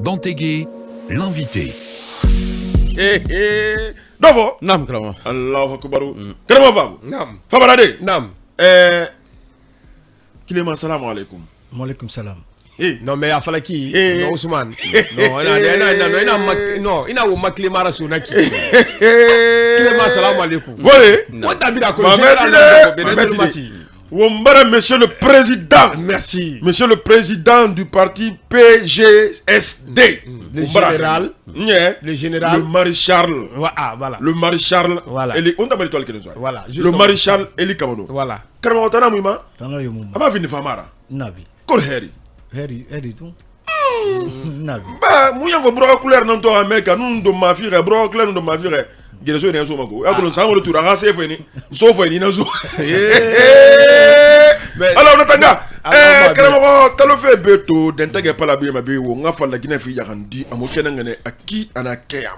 Bantégué, l'invité. Davo Nam Krama. Allahu Akbar. Krama Fabu. Nam. Fabarade. Nam. Kilema salam alaikum. Maaleykum salam. Non mais a fala ki no Ousmane. Non, ina wo makle mara sunaki. Kilema salam alaikum. Volé. What tabira ko Wombara, monsieur le président. Merci. Monsieur le président du parti PGSD. Le général. Le général. Le maréchal. Voilà. Le maréchal. Voilà. On t'a toi le Voilà. Le maréchal Eli Kamano. Voilà. Karama otana muima. Tanga yo mumba. Ama vini famara. Nabi. Kol heri. Heri tu. Nabi. Bah, mouya vo bro couleur non to ameka nous do mafire bro couleur non do mafire. Geleso ni so mako. Ya ko sango le tour aga se feni. So feni na zo. Alors natanga karama talo fe beto dentege pala bi ma bi wo ngafa la gina fi yakandi amokena ngene aki anakeya.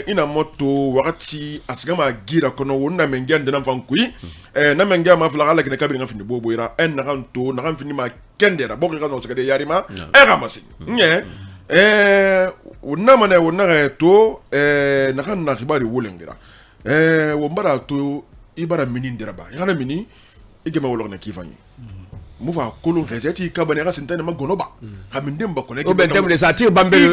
Ina moto wakati asgama gira kono wonna mengende na fankui. Na menga ma fla la gina kabiri ngafini bobo ira en na kanto na kanfini ma kendera boko ngano sekade yarima ramasi. Wonna mane wonna to na kan na khibari wolengira. Wombara to ibara minindira ba. Yana mini igema wologna kifani. Mufa kolo rezeti kabane ga sentane magonoba kamindem ba kone o bentem les ati bambe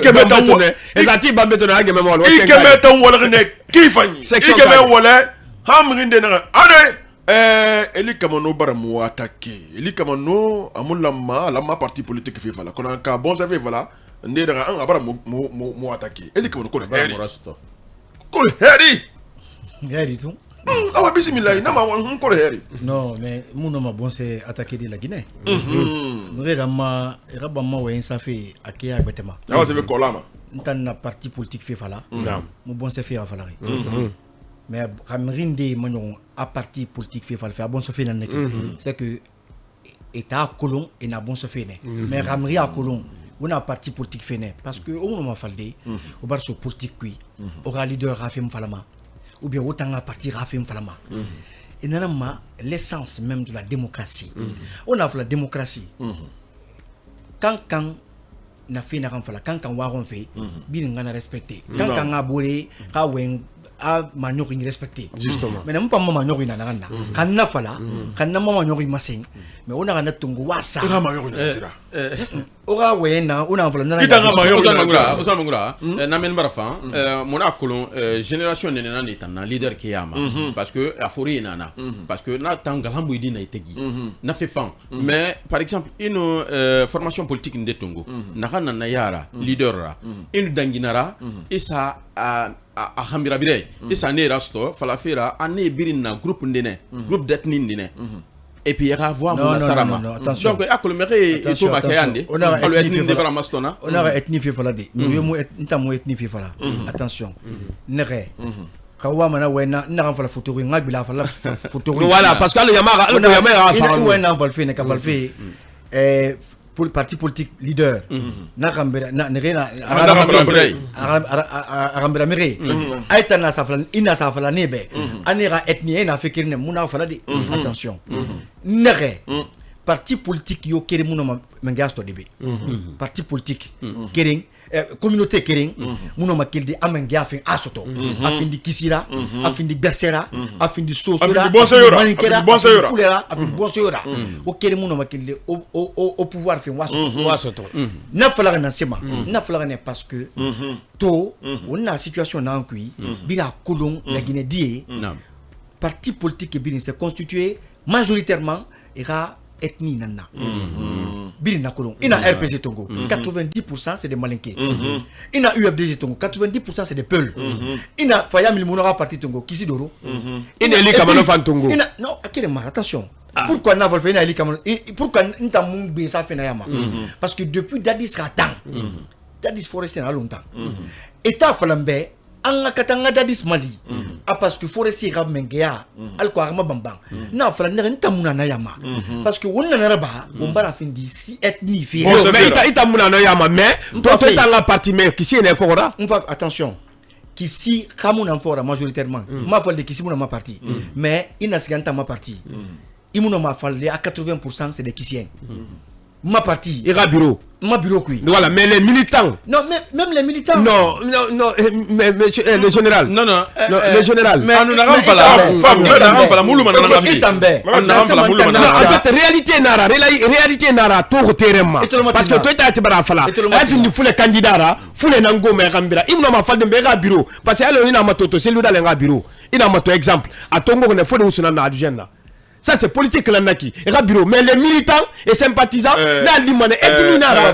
ezati bambe to na agema wolo ikeme tan wologna kifani ikeme wole hamrinde na ade eli kamano baramu attaquer eli kamano amulama la ma parti politique fi fala kono ka bon ça fait voilà ndera an abara mu attaquer eli kamano ko heri Heri tu. Awa bismillah na ma won ko heri. Non, mais mon nom bon c'est attaquer de la Guinée. Nous regardons rabama wa insafi akia betema. Awa c'est kolama. Ntana parti politique fait fala. Mon bon c'est fait falari. Mais kamrinde manyon a parti politique fait fala fait bon se fait nan c'est que état colon et na bon se fait né. Mais ramri a colon on a parti politique fait né parce que on m'a falde au bar sur politique qui aura leader Rafim Falama ou bien autant à partir Rafim Falama. Et normalement l'essence même de la démocratie. On a fait la démocratie. Quand na fait na fala quand waron fait bin ngana respecter. Quand a bolé ka wen a manyoki respecter. Justement. Mais non pas manyoki na nana. Kan na fala kan na manyoki masin. Mais on a na tungu wasa. Ira manyoki na sira. Ora wena una fala na. Kitanga manyoki Ousmane Mangura na men barafa mon akolon génération nena na etana leader kiyama parce que a fori nana parce que na tangalambo idina itegi na fait fan mais par exemple une formation politique ndetongo na kana na yara leader ra une danginara isa a hamira bire isa ne rasto falafera ane birina groupe ndene groupe d'ethnie ndene et puis il va voir mon sarama donc à colomere et to bakayande on a ethnie de bara mastona on a ethnie fi fala de nous ntamo ethnie fi fala attention nere kawa mana wena na fala futuri ngabila fala futuri voilà parce que le yamara wena valfe ne ka valfe pour le parti politique leader na kambera na nerena arambera mere aita na safala ina safala nebe anira ethnie na fikirne muna fala de attention nere parti politique yo kere muna mangasto debe parti politique kering communauté kering muna makildi amenga fin asoto afindi kisira afindi bersera afindi sosura manikera afindi bonsera o kere muna makildi au pouvoir fin wasoto na fala na sema na fala ne parce que to on a situation na nkui bila kolon la Guinée die parti politique birin s'est constitué majoritairement ira ethnie nana birina kolon ina RPG Tongo 90% c'est des malinqués ina UFDG Tongo 90% c'est des peuls ina Faya Milmonora parti Tongo Kisi Doro ina Eli Kamano fan Tongo ina non akele mar attention pourquoi n'a volé na Eli Kamano pourquoi nta mun be sa fena yama parce que depuis Dadis Ratan Dadis Forestier na longtemps état falambe anga katanga Dadis Mali parce que forestier ga mengea alko arma bambang na fala ne ntamuna na yama parce que wonna na raba on bara findi si ethnie fi mais ita muna na yama mais toi fait dans la partie mais qui c'est fora on va attention qui si kamuna fora majoritairement ma folle qui si muna ma partie mais ina siganta ma partie imuna ma folle à 80% c'est des Kissiens ma partie ira bureau ma bureau qui. Voilà, mais les militants. Non, même les militants. Non, mais le général. Non, le général. Mais nous n'avons pas la réalité nara to terrain. Parce que toi tu as bara fala. Et puis faut les candidats, faut les nango mais rambira. Il n'a pas fait de méga bureau parce que elle n'a pas toto, c'est lui dans le bureau. Il a pas exemple. À Tongo on est faut de usuna na adjena. Ça c'est politique là naki. Et bureau mais les militants et sympathisants là limone et dinara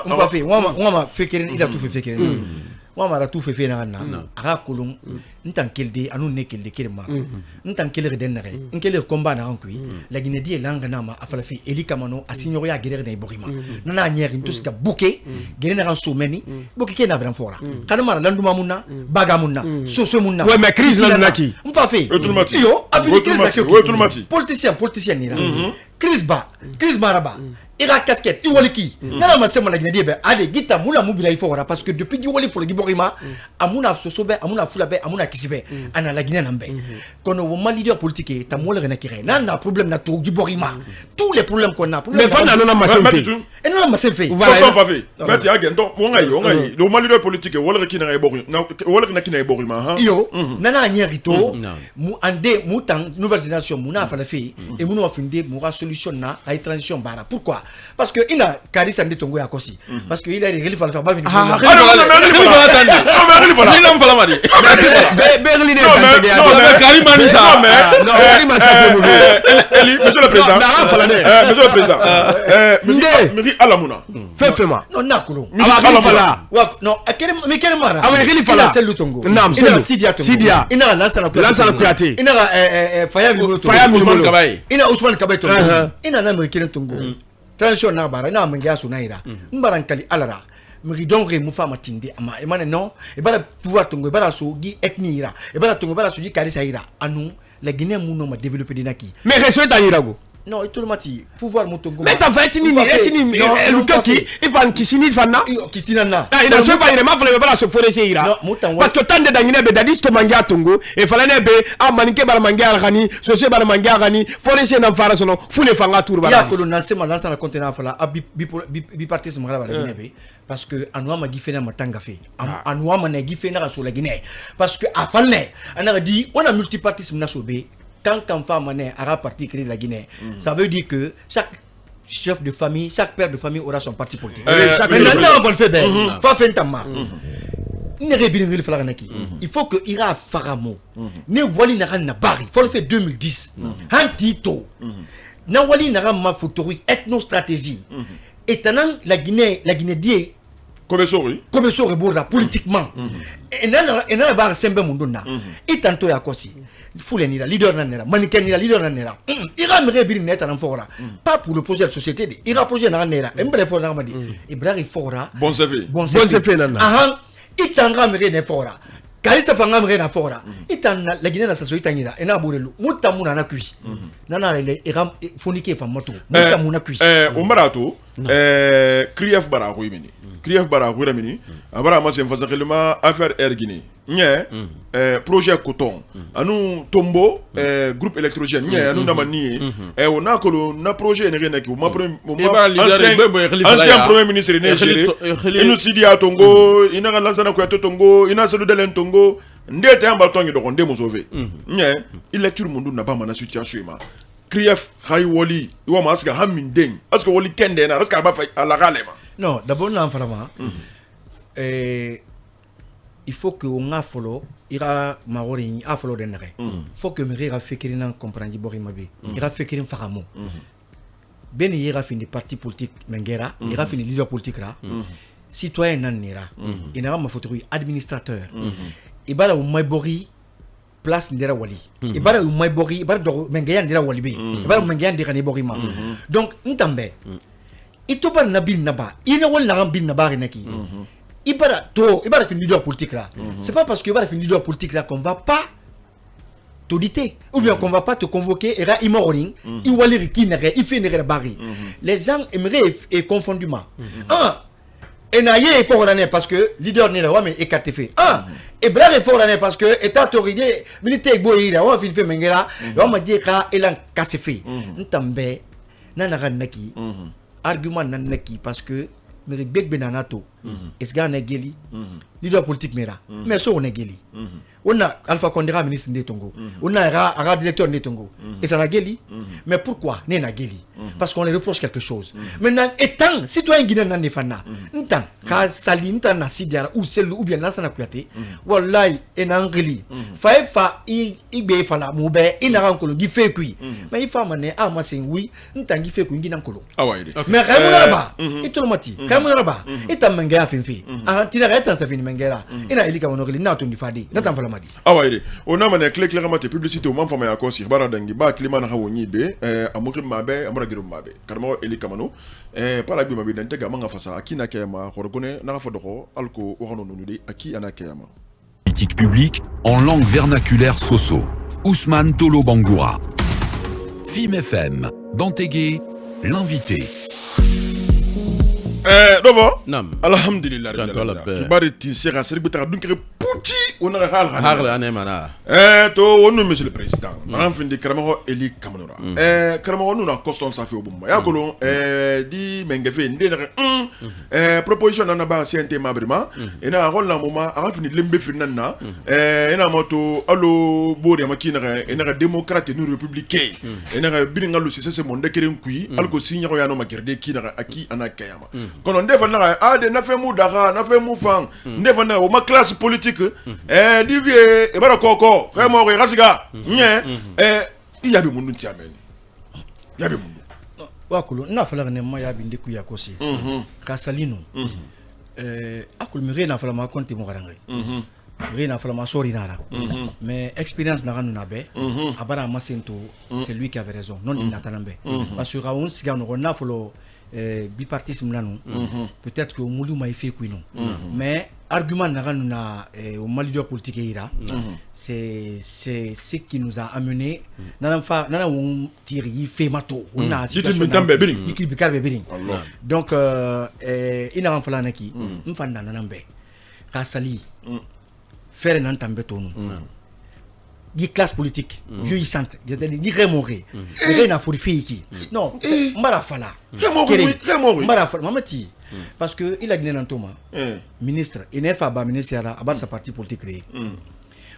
on va faire. On va faire il a tout fait moi mara tout fait na ara kolon ntan kelde anu ne kelde kirma ntan kelde den nare nkele combat na rankui la Guinée die langa na ma afala fi eli kamano asinyo ya gere na iborima nana nyeri ntuska buke gere na someni buke ke na bran fora kana mara landuma munna baga munna soso munna ouais mais crise là naki on pas fait yo afili crise politicien ni là crise maraba ira casquette iwoliki nana masema na Guinée be ade gita mula mubila ifora parce que depuis iwoli folo giborima amuna sosobe amuna fulabe amuna kisibe ana la Guinée nambe kono wo leader politique ta mole rena kire nana problème na to giborima tous les problèmes qu'on a mais fa na masema et non masema façon fa fait mais ti agen donc mo ngai le leader politique wala kina iborima wala kina iborima ha yo nana nyerito mu ande mu tang nouvelle génération mu na fa la fi et mu no finde mu ra solution na ay transition bara pourquoi parce que il a Karissa ndi tongo yakosi parce que il a réglé fallait faire pas venir monsieur le président fais-moi non nakulu non Mikel Mara réglé fala c'est le tongo non Sidia ina Lansana Kouyaté ina Faya Milolo ina Ousmane Kabaye ina na Mikel tongo transition na bara na mengia sunaira mbaran kali alara mi donre mu fama tinde ama e mane non e bara pouvoir tongo e bara so gi etnira e bara tongo e bara so gi Karissa ira anu la Guinée mu no ma développer dinaki mais reso ta irago non et tout le mati pouvoir mu tongo mais ta fait ni le coki il va kisini fana kisina na il a fait il m'a fallu bara so forcer ira parce que tant de Guinée be dadis to mangia tongo e fala ne be a manike bara mangia gani so se bara mangia gani forcer na fara sono fule fanga tour bara ya ko na se malasa na contenant fala bipartisme ngala la Guinée be parce que anwa ma gifena matanga fe anwa ma na gifena sur la Guinée parce que afalne ana dit on a multipartisme na sobe quand femme mané a parti créer la Guinée ça veut dire que chaque chef de famille chaque père de famille aura son parti politique maintenant on va le faire bien fa fentama ne rebini le fala naki il faut que ira faramo ne wali na bari faut le faire 2010 hantito na wali na ma futori ethnostratégie et tanan la Guinée die comme ça reborda politiquement et na ba sembe mundona et tanto ya kosi foule ni la leader na nera maniken ni la leader na nera ira me rebiri neta na fora pas pour le projet de société de ira projet na nera embre fora na madi ibrahim fora bon CV nana aha itanga me ne fora Karissa fanga me na fora itana la Guinée na saso itanyira ena borelu mutamuna na kui nana le ira fonike fa moto mutamuna kui o marato krief bara ko yimini krief bara ko ramini abara ma sem fasakelema affaire air Guinée nye projet coton anu tombo groupe électrogène nye anu namani on a ko na projet ne rena ki ancien premier ministre ne géré inu Sidia Tongo ina Lansana Kouyaté Tongo ina Selou Delen Tongo ndete amba tongi do konde mo sauver nye électure mundu na ba mana situation ma krief hay woli iwa maska hamin deng asko woli kende na aska ba fa ala galema non d'abord na vraiment il faut que on a follow ira marori a follow denere faut que me ira fekirina comprendre borima bi ira fekirin faramo ben ira fini parti politique mengera ira fini leader politique là citoyen nanira ina ma photo administrateur ibala umay place ndera wali ibara umay bori ibara do mengeya ndera wali bi ibara mengeya ndera ni borima donc ntambe itoba nabil naba ina wal na bin naba renaki ibara fin leader politique là c'est pas parce que ibara fin leader politique là qu'on va pas t'auditer ou bien qu'on va pas te convoquer era imoring iwali rikinere ifenere bari les gens aimeraient et confondément et naïe fort l'année parce que leader n'est là mais écarté fait et blanc est fort l'année parce que état autorité militaire boira on fait mengera on m'a dit ka elan casse fait ntambe nanara naki argument nanaki parce que mais big benanato est-ce qu'on est geli leader politique mera mais so on est geli on a Alpha Condé ministre de Tongo on a un directeur de Tongo et ça n'a geli mais pourquoi n'est na geli parce qu'on les reproche quelque chose maintenant étant citoyen guinéen nan defana ntan ka sali ntan na sidiara ou celle ou bien nasana kuyate wallahi en geli fa i be fala mu be ina ran ko gi fe kui mais il fa mané ma sen oui ntan gi fe kui ngi nan ko mais ramuna ba itolmati ramuna ba itam mengea finfi tira etan sa fini mengera ina ilika monogeli na to ndi fadi na tam fala madi awaire on a mané clairement publicité au man fama ya ko sir bara dangi ba klima na hawo nyibe amuki mabe amura girum mabe karma elika mano pala bi mabe dante ga manga fasa akina kema khorgone na fa doko alko waxano nonu de aki ana kema politique publique en langue vernaculaire soso. Ousmane Tolo Bangoura. FIM FM, Bantégué, l'invité. Dovo Nam. Alhamdulillah. Kibari ti sera seribita dunkere puti ona hal anemana. To wonu monsieur le président. Na fin de Karamo Eli Kamanora. Karamo nu na custom safi obumba. Ya kolon di mengefe ndé na proposition na ba CNT mabrima ena rôle na moment a fini lembe finana ena moto allo bori makina ena démocrate nu républicain ena biringa lu c'est mon décret kui alko signa ya no makerde kina aki anakayama. Kono ndefa na de na fe mu dara na fe mu fan ndefa na o ma classe politique di vie e bara koko re mo re rasiga nye iyabe mundu tiameni yabe mundu wakulu na fala ne ma yabe ndiku ya kosi kasalinu akulu mi rena fala ma konti mo garangay rena fala ma sori nara mais expérience na ranu na be abara masento c'est lui qui avait raison non inatanambe parce que raon siga no na folo bipartisme là peut-être que au moulu m'a fait quoi non mais argument na au leader politique ira c'est ce qui nous a amené nana on tire il fait mato on a donc il a enfalé naki mfanda nanambe kasali faire nan tambe tonu di classe politique vieillissante di remoré na forifi qui non mbara fala remoré mbara fala mamati parce que il a gagné dans Thomas ministre il n'est pas ministre à bas sa parti politique créé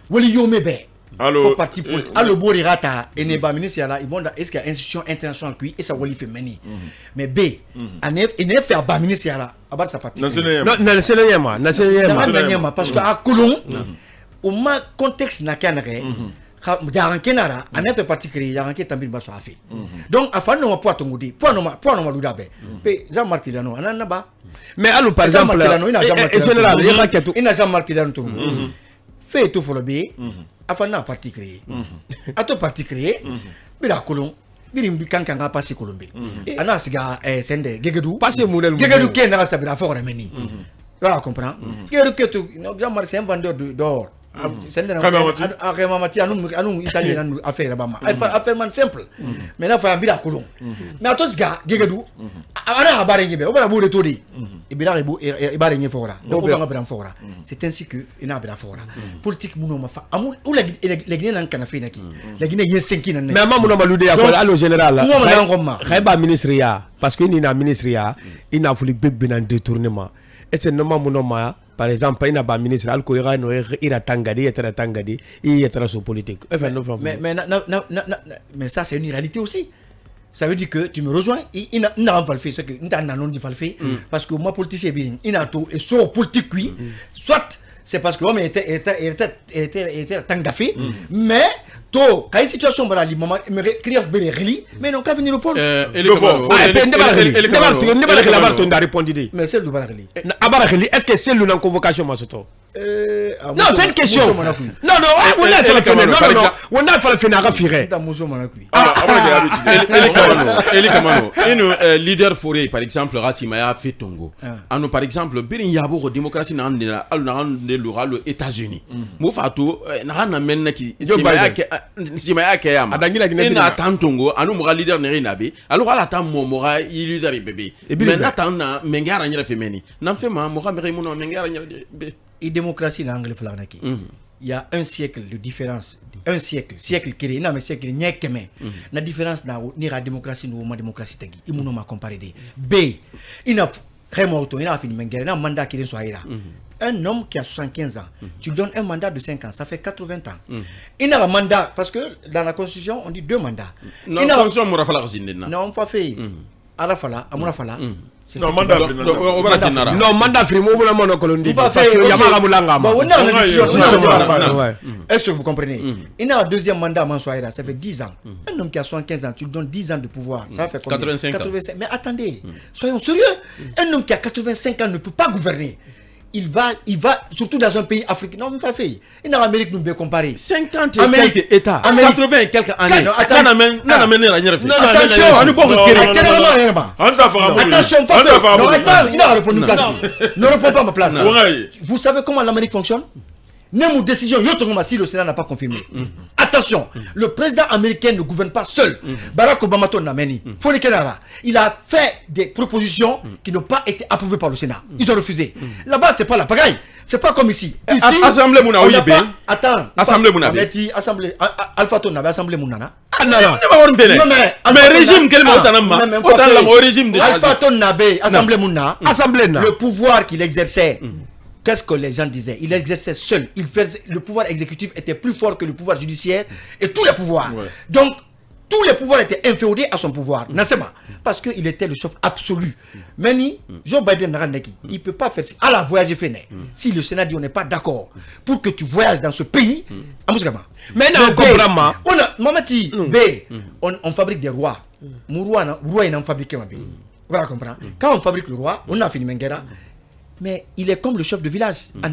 wali yomebe allo parti politique allo bori rata et ne ba ministre là ils vont est-ce qu'il y a institution internationale qui et ça wali fait meni mais b il n'est pas ba ministre là à bas sa parti non c'est le yama parce que à Colomb au moins contexte na kanare yarankenara ana fait partie créer yaranke tambin ba so afi donc afan no po atongudi po no maluda be pe Jean Martilano anana ba mais allo par exemple général ina Jean Martilano to fait tout folo be afan na partie créer ato partie créer bila kolon birim kankan ga passer kolombe ana siga sende gegedu passer modèle gegedu ken na sa bila fo remeni voilà comprend gegedu que Jean Martin c'est un vendeur d'or c'est un italien affaire affaire man simple mais là faut ambira kolon mais atos ga gegedu ana habare ngebe o bala bo de todi ibira rebu ibare nge fora donc on va bran fora c'est ainsi que ina bra fora politique muno ma fa amul ou la guinée nan kana fina ki la guinée yen 5 nan mais mamuno malude ya ko allo général la khayba ministre ya parce que ni na ministre ya ina fuli bebbe nan détournement et c'est normalement ma par exemple il n'a pas ministre alko ira no ira tangadi etera tangadi il etera so politique mais ça c'est une réalité aussi. Ça veut dire que tu me rejoins, il n'a pas fait ce que il n'a non dit fait parce que moi politicien bien il a tout et sur politique oui soit c'est parce que l'homme était tangafé mais to quand situation bala li moment me crier bele reli mais non ka venir répondre mais c'est le bala reli est-ce que c'est le convocation masoto non c'est une question non on a fait le phénomène on a fait le phénomène rafiré Eli Kamano une leader forêt par exemple Rassimaya fait Tongo ano par exemple birin yabo démocratie na andina al na ande le États-Unis mo fato na menna ki Simaya Kayama ina tantongo anu mo leader ne rinabe alors ala tam mo leader bébé mais na tan na mengara nyela femeni na fema mo ka mere mo na mengara nyela et démocratie na anglais flanaki il y a un siècle de différence siècle qui non mais siècle n'y que mais la différence na ni la démocratie nous ma démocratie tagi imuno ma comparer b ina il a fini un mandat qui est sur un homme qui a 75 ans, tu lui donnes un mandat de 5 ans, ça fait 80 ans. Il a un mandat, parce que dans la Constitution, on dit 2 mandats. Non, la Constitution, non, pas fait. Arafala, Amourafala. Non, mandat. Non, mandat free, moi, mon colonie. Pas fait. Yamara Moulanga. Est-ce que vous comprenez? Il a un deuxième mandat à Mansoaïra, ça fait 10 ans. Un homme qui a 75 ans, tu lui donnes 10 ans de pouvoir. Ça fait combien? 85 ans. Mais attendez, soyons sérieux. Un homme qui a 85 ans ne peut pas gouverner. Il va, surtout dans un pays africain. Non, mais pas fait. Il en Amérique, nous devons comparer. 50 et quelques États. 80 et quelques années. Attention, il a répondu. Ne réponds pas à ma place. Vous savez comment l'Amérique fonctionne? Même décision, si le Sénat n'a pas confirmé. Attention, le président américain ne gouverne pas seul. Barack Obama, il a fait des propositions qui n'ont pas été approuvées par le Sénat. Ils ont refusé. Là-bas, c'est pas la pagaille. C'est pas comme ici. Ici, Assemblée Mouna, attends. Assemblée Mouna. Assemblée. Alpha Ton avait Assemblée Mouna. Mais régime, quel mot t'en régime Alpha Ton avait Assemblée Mouna. Le pouvoir qu'il exerçait. Qu'est-ce que les gens disaient? Il exerçait seul. Le pouvoir exécutif était plus fort que le pouvoir judiciaire et tous les pouvoirs. Donc, tous les pouvoirs étaient inféodés à son pouvoir. Parce qu'il était le chef absolu. Mais Joe Biden, il ne peut pas faire ça. À la voyage fait. Si le Sénat dit on n'est pas d'accord pour que tu voyages dans ce pays, mais non, on fabrique des rois. Mon roi, il a fabriqué un pays. Voilà, comprendre. Quand on fabrique le roi, on a fini Menguera. Mais il est comme le chef de village. Mais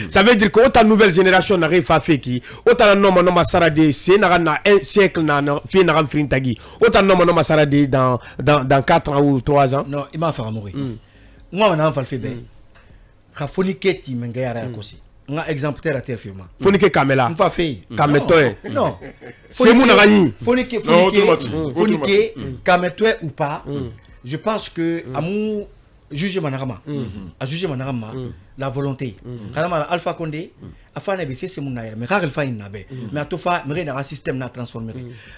ça veut dire que autant nouvelle génération n'arrive pas à faire qui, autant non Sarade, c'est un siècle autant non Sarade dans 4 ans ou 3 ans. Non, il m'a fait mourir. Moi, on a fait bien. Rafonique ti Menguera aussi. Un exemple terre à terre firma. Fonike Kamela. Pas fait. Kametoe. Non. C'est mon ami. Fonike Kametoe ou pas. Je pense que Amou juger Manarama. À juger Manarama la volonté. Kanama Alpha Condé afin de baisser c'est mon aïe. Mais rare il fait une nabe. Mais à tout fa mais un système n'a transformé.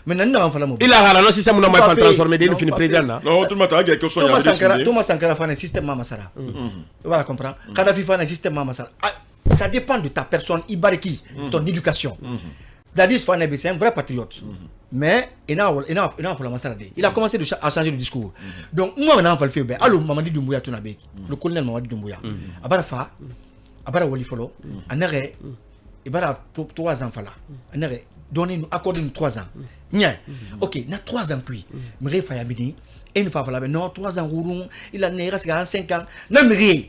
Mais non non enfin il a rare non système n'a pas transformé il finit président là. Non tout le monde a quelque chose. Thomas Sankara fait un système Mamasara. Voilà comprend. Kadhafi fait un système Mamasara. Ça dépend de ta personne, Ibariki, ton éducation. Dadis Fanebe, c'est un vrai patriote. Mais il a commencé à changer de discours. Donc, moi, on a fait le alors, Mamadi Doumbouya, le colonel Mamadi Doumbouya, Abarafa, Abara Walifolo, un arrêt, il va pour 3 ans. Un arrêt, donnez-nous, accordez-nous 3 ans. Ok, il y a 3 ans puis, Mire Fayabini, et une fois, non, 3 ans, il a né, il reste 5 ans, non, Mire.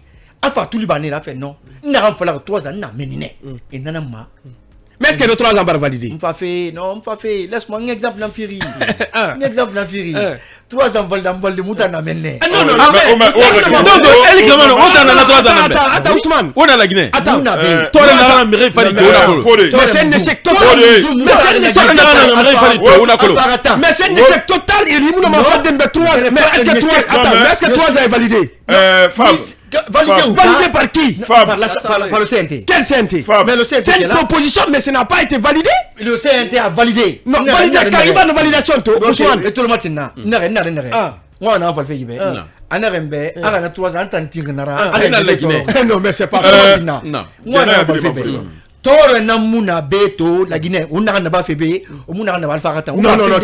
Alpha tout le monde a fait non. Il n'a pas fallu 3 ans, n'a mené. Et nanama. Mais est-ce que le 3 ans va valider? Pas fait, non, pas fait. Laisse-moi un exemple d'Amphiri. Un exemple d'Amphiri. 3 ans vol de mouton n'a mené. Non, non, attends, Ousmane. On a la Guinée. Attends, toi, la Mire Fali, mais c'est un échec total. Mais c'est un échec total. Il dit, mais est-ce que 3 ans est validé? Validé par qui? Par le CNT. Quel CNT? C'est une proposition, mais ça n'a pas été validé. Le CNT a validé. Non, validé car il va de validation. Et tout le monde moi, on a fait le on a rembe, on a 3 ans, non, mais c'est pas non. Moi, on a fait Tore na muna beto la Guinée on n'a pas fait bé on n'a pas fait non non non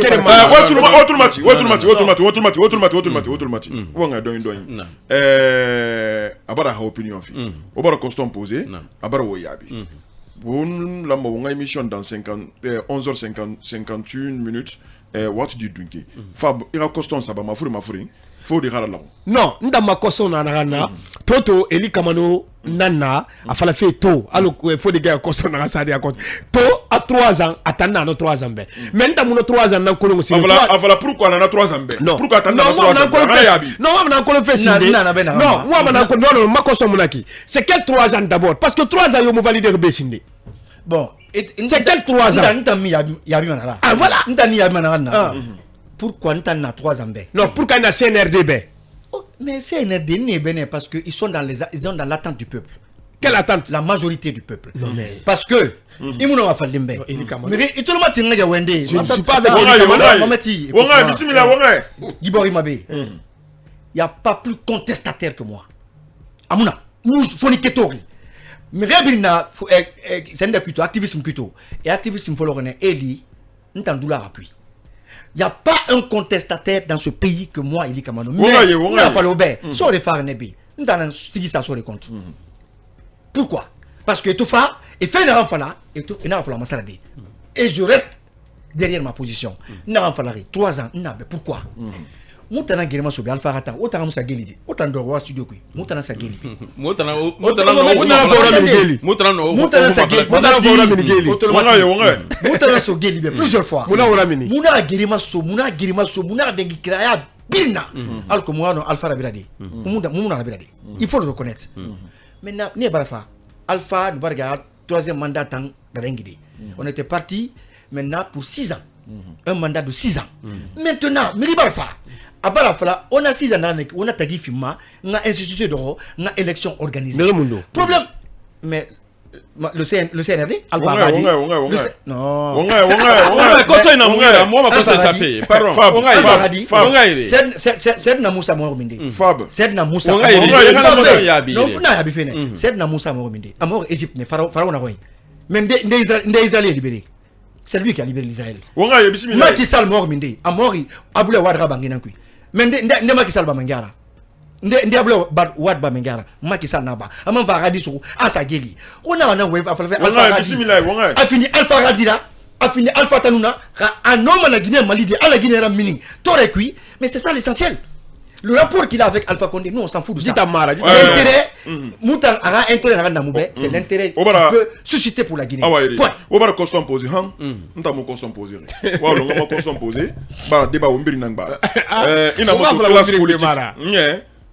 abara ha opinion fi obara custom posé abara wo yabi bon la mo nga émission dans 11h51 minutes what did you drink fab ira custom saba mafuri faut de harala non nda makoso na na toto eli kamano nana afala fait to alors faut de gars koso na sa dia to à 3 ans attendre no 3 ans mais nda muno 3 ans na kolongo si avala pourquoi na 3 ans pourquoi attendre na 3 ans non moi na kolongo fait non moi na kolongo non makoso munaki c'est quel 3 ans d'abord parce que 3 ans yo mo valider besinde bon c'est quel 3 ans ah voilà ntani ya manana pourquoi nous avons 3 ans? Non, pourquoi nous avons CNRD? Mais CNRD n'est pas parce qu'ils sont dans l'attente du peuple. Quelle attente? La majorité du peuple. Non, mais... Parce que, il m'a fait le mais tout le monde dit que je ne suis pas avec il n'y a pas plus contestataire que moi. Amuna, nous foni ketori. Mais rebina c'est un activisme kuto et activisme folorone eli ntandula appui. Il n'y a pas un contestataire dans ce pays que moi, Eli Kamano. Mais il a fallu obéir. Sur les phares nebi, nous avons dit ça sur les comptes. Pourquoi? Parce que tout ça, et fait une renfala, et tout, il n'a pas fallu et je reste derrière ma position. Il n'a pas fallu 3 ans. Pourquoi? Moutana Guérima Sobi, Alpha Rata, autant Moussa Guélidi, autant de roi studio, Moutana Sageli. Moutana Sageli, plusieurs fois. Mouna Guérima So, Mouna Guérima So, Mouna Dengikraya, Birna, Alcomoano, Alpha Rabirade. Mouna Rabirade. Il faut le reconnaître. Maintenant, Né Barafa, Alpha, nous regardons, 3e mandat dans Rengide. On était parti maintenant pour 6 ans. Un mandat de 6 ans. Maintenant, Miri Barafa. On a 6 ans, on a tagi fima, on a institution d'oro, on a élection organisée. Problème, mais le CNRD, non. C'est Namoussa Morminde. C'est Namoussa. C'est Namoussa Morminde. Amor Égypte, Pharaon Naroy. Mais des Israéliens libérés. C'est lui qui a libéré l'Israël. Macky Sall Morminde. Amori, Aboula Wadra Banginankui. Mais ne Macky Sall Bamangara. Ndiablo Wad Bamangara. Macky Sall Naba. Amon Varadi sur Asageli. On a un wave à faire a fini Alpha Radira. A fini Alpha Tanouna. Un homme à la Guinée Malidi. À la Guinée Ramini. T'aurais cuit. Mais c'est ça l'essentiel. Le rapport qu'il a avec Alpha Condé, nous on s'en fout de ça. L'intérêt, Moutan a intérêt à Namoubé, c'est l'intérêt qu'il peut susciter pour la Guinée. Point. On va custom poser, hein? On t'a mon custom poser. Voilà, on va custom poser. Bah, débat au Mbirnangba. Il a mon classe politique.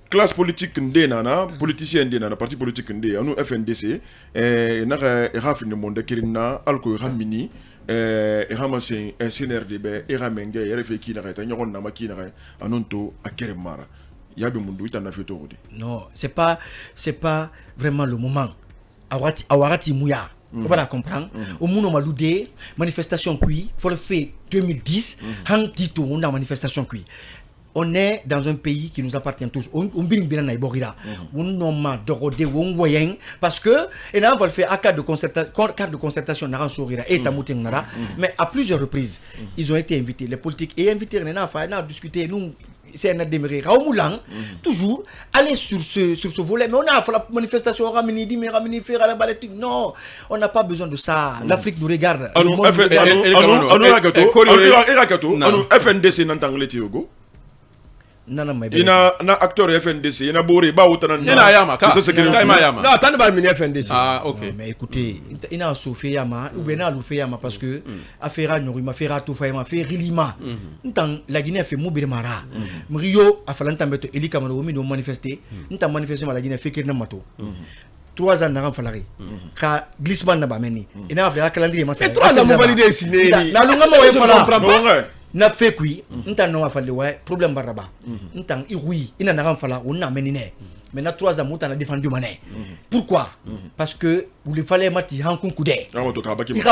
Classe politique ndénana, politicien ndénana, parti politique ndé, nous FNDC, n'a rafine le monde kirina, alco ramini. Ramassé un CNRD, et Ramenge, et Refeki, et Nyon Namaki, Anonto, à Keremara. Yabi Mundu, il en a fait tout. Non, c'est pas vraiment le moment. Awarati Mouya, on va la comprendre. Au Mouno Maloudé, manifestation qui, faut le faire 2010, Han Tito, on a manifestation qui. On est dans un pays qui nous appartient tous. On bring bien na Borila. On n'a de on voyant parce que et là on va le faire à cadre de concertation na sourira et tamuting nara. Mais à plusieurs reprises, ils ont été invités. Les politiques et invités na discuter nous. C'est un démarré. Raoumoulang, toujours aller sur ce volet. Mais on a fait la manifestation Ramini, dit mais Ramini faire à la balette. Non, on n'a pas besoin de ça. L'Afrique nous regarde. FNDC n'entend les Tiogo. Ina acteur FNDC, ina Boré, Baoutanan. Ina Yama, c'est ça ce que Yama. Non, t'as pas mini FNDC. Ah, ok. Mais écoutez, ina Sofé Yama, ou bien Alou Yama parce que affaire Norima, affaire Toufayama, affaire Rilima. N'tant la Guinée fait Moubir Mara. Mrio a fallu t'embêter, Eli Kamano, nous manifester. N'tant manifesté la Guinée fait qu'il n'a mato. 3 ans n'a fallu. Ka glissement n'a pas mené. Il n'a fait calendrier. Et 3 ans, vous validez signé. La longue moi, n'a fait quoi? N'tant non a fallu ouais problème baraba. N'tant oui, il n'a rien fallu. On a mené. Maintenant 3 ans, on a défendu mané. Pourquoi? Parce que vous le fallait mettre en concoudé. Il a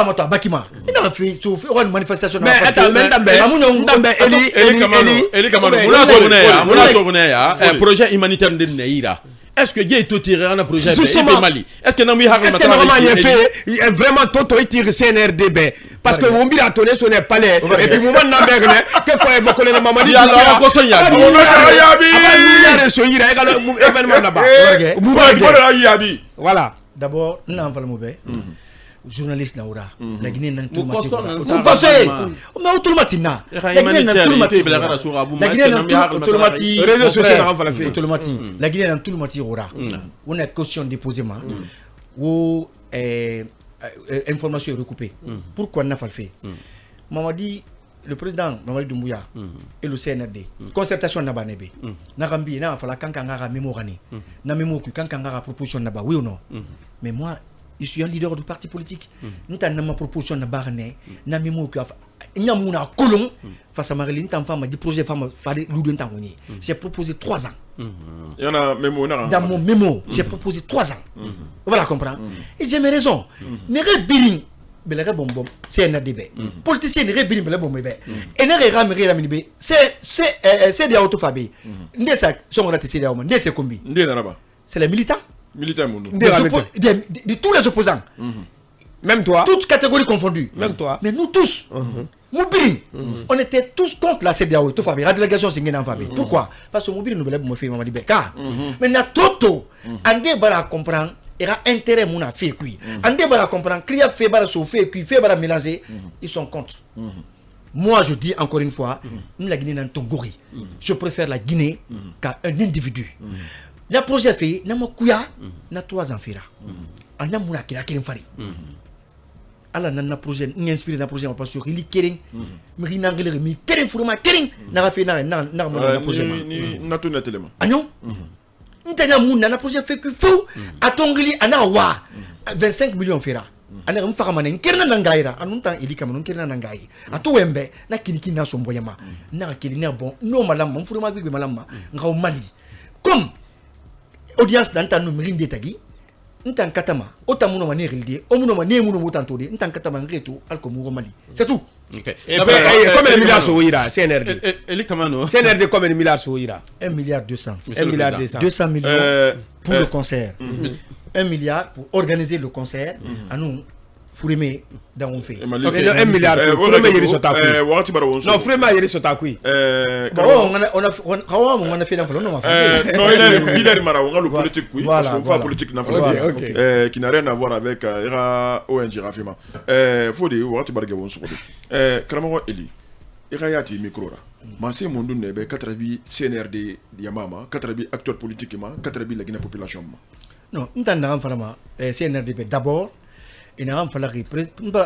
monté à Bakima. Il a fait une manifestation. Mais attends, Eli Kamano, projet humanitaire de Neira. Est-ce que Dieu est tiré un projet de Mali? Est-ce que Nami Haram est vraiment Toto il tire CNRDB parce que mon bilan tourné sur les palais et puis moment n'a pas que quoi me connaît maman dit alors quoi ça Yabi événement là-bas voilà d'abord non pas le mauvais journaliste Naoura la Guinée n'a tout mais automatina la Guinée n'a tout le mati on a caution déposément ou information recoupée pourquoi on n'a pas fait Mamadi le président Mamadi Doumbouya et le CNRD concertation n'a pas nébé Narambi n'a pas la kankangara mémorani na mémo que kankangara proposition n'a pas oui ou non mais moi je suis un leader du parti politique. Nous avons ma proposition de Barnet, nous avons un colon face à Marie-Lynn, femme dit projet femme fallait l'oudon tangoni. J'ai proposé 3 ans. Il y en a mémo dans mon mémo, j'ai proposé 3 ans. Voilà, comprendre. Et j'ai mes raisons. Nere biring, belere bonbon, c'est un ADB. Politicien nere biring belere bonbon. Et nere ramere raminibe, c'est des autofabés. Ndesa sont ratés c'est des hommes. Ndesa combi. C'est les militants. Militaire de tous les opposants. Même toi. Toutes catégories confondues. Même toi. Mais nous tous, Moubiri, on était tous contre la CDAO. La délégation c'est en famille. Pourquoi? Parce que Moubiri nous voulait me faire Mamadi Beka. Maintenant, Toto, Andé Bala comprend, il y a intérêt à faire cuire. Andé Bala comprend, Cria fait Bala sauver, cuire, fait Bala mélanger, ils sont contre. Moi, je dis encore une fois, nous la Guinée dans Tongori. Je préfère la Guinée qu'un individu. Le projet fait, n'a pas na 3 ans faire. On a mouna qui a qu'un fari. Alors na projet, ni inspiré na projet parce que il kering, mais il n'a rien mis kering pour moi kering, n'a fait na projet. Ni na tout net élément. Ah non? N'tanya mouna na projet fait que fou. A Tongili ana wa 25 millions fera. Ana on fera manen kering na ngaira. Anu temps il comme non kering na ngai. A to wembe na kiniki na somboyama. Na kiri na bon no malam, on fura ma bi malam ngao Mali. Comme audience d'antan nous mérinde tagi. N'tan katama, autant mon manière il au mon manière mon autant tout n'tan katama ngreto alcomo Mali. C'est tout. OK. Combien de milliards sur Ira CNRD? Eli Kamano. CNRD combien de milliards sur Ira? 1 milliard 200. 1 milliard 200. 200 millions pour le concert. 1 milliard pour organiser le concert. À nous Fourimé dans on fait. 1 milliard. Fourimé yeri sota kui. Non, Fourimé yeri sota kui. On a fait l'enfant. Non, il est mara on a le politique oui. Parce qu'on fait politique na qui n'a rien à voir avec ONG Rafima. Faut dire wati barge won sokode. Kramo Eli. Irayati micro ra. Masé mondu nebe 4 CNRD Yamama, 4 acteurs politiques ma, 4 la Guinée population. Non, n'tanda vraiment CNRD d'abord. Il n'a pas fallu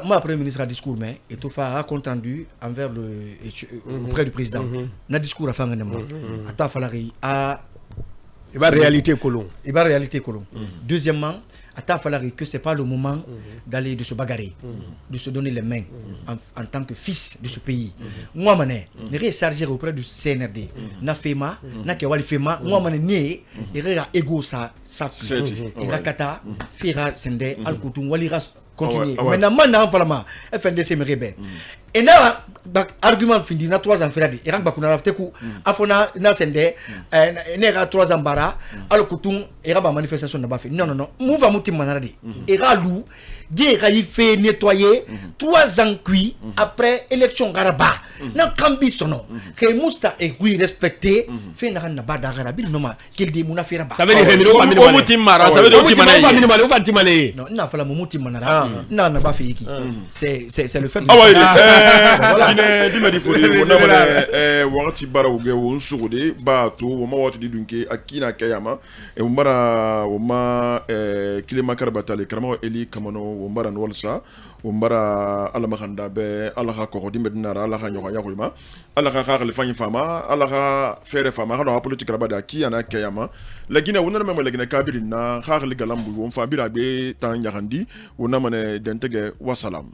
moi premier ministre a discours mais et tout fait compte rendu envers auprès du président. Na discours a fait un a fallu à il va réalité colon. Il va réalité colon. Deuxièmement, a fallu que c'est pas le moment d'aller de se bagarrer, de se donner les mains en tant que fils de ce pays. Moi mané, ne charger auprès du CNRD. Na fema, na kewali fema, moi mané né, il a ego ça. Il a kata, fira sende, al kutum walira continuer. Maintenant maintenant vraiment, FNDC me rébelle. Et là, argument fini, na 3 ans feradi. Il rank bakuna rafteku, afona na sende, nera 3 ans bara, al kutum era ba manifestation na ba fait. Non, mouva mutim manaradi. Era lou, guerre il fait nettoyer 3 ans cuit après élection garaba. Na kambi sono. Que Mousta et oui respecté, fait na ba da garabi non qu'il dit mouna fera ba. Ça veut dire mutim mara, ça veut dire timane. Non, n'a pas la mutim manara. Non, n'a pas fait iki. C'est le fait. Ah ouais, il dit faut dire on a wati bara uge on sugode ba to o ma wati dunke akina kayama e o ma kilema karbatale karama Eli Kamano o mbara nwalsa o mbara ala makanda be ala ka ko di medinara ala ka nyoka yakoyma ala ka ka le fanyi fama ala ka fere fama ha politique rabada ki ana kayama la Guinée wona même la Guinée kabiri na ka le galambu on fa bira be tan yakandi wona mane dentege wasalam.